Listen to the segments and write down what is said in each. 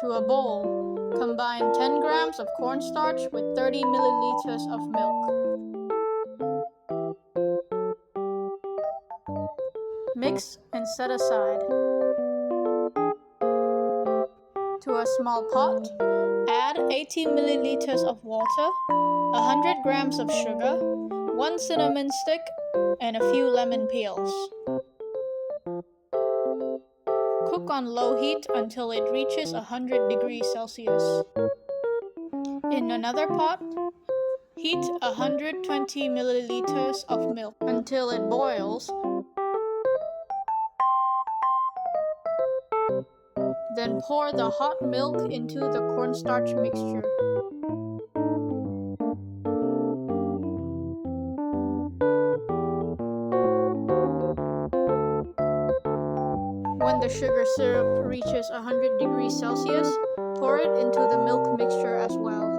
To a bowl, combine 10 grams of cornstarch with 30 milliliters of milk. Mix and set aside. To a small pot, add 80 milliliters of water, 100 grams of sugar, 1 cinnamon stick, and a few lemon peels. Cook on low heat until it reaches 100 degrees Celsius. In another pot, heat 120 milliliters of milk until it boils. Then pour the hot milk into the cornstarch mixture. When the sugar syrup reaches 100 degrees Celsius, pour it into the milk mixture as well.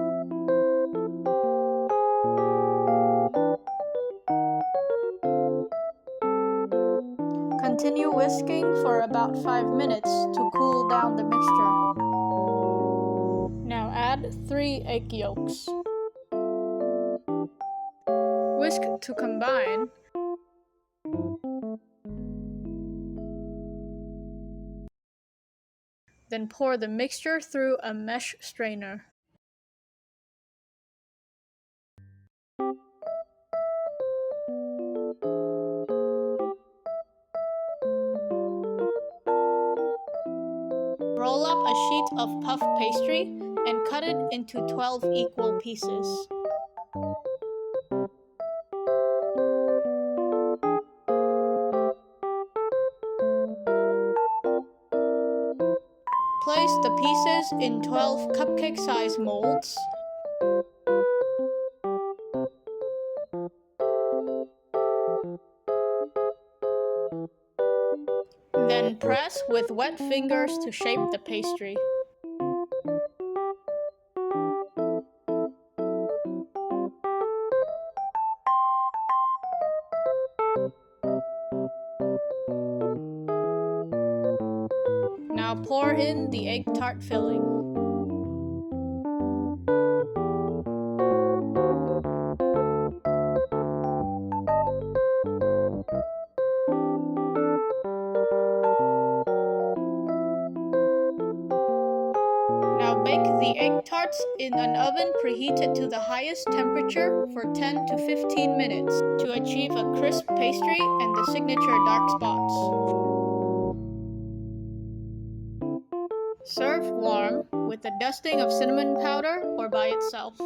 Continue whisking for about 5 minutes to cool down the mixture. Now add 3 egg yolks. Whisk to combine. Then pour the mixture through a mesh strainer. Roll up a sheet of puff pastry and cut it into 12 equal pieces. Place the pieces in 12 cupcake-sized molds. Then press with wet fingers to shape the pastry. Now pour in the egg tart filling. Now bake the egg tarts in an oven preheated to the highest temperature for 10 to 15 minutes to achieve a crisp pastry and the signature dark spots. Serve warm with a dusting of cinnamon powder or by itself.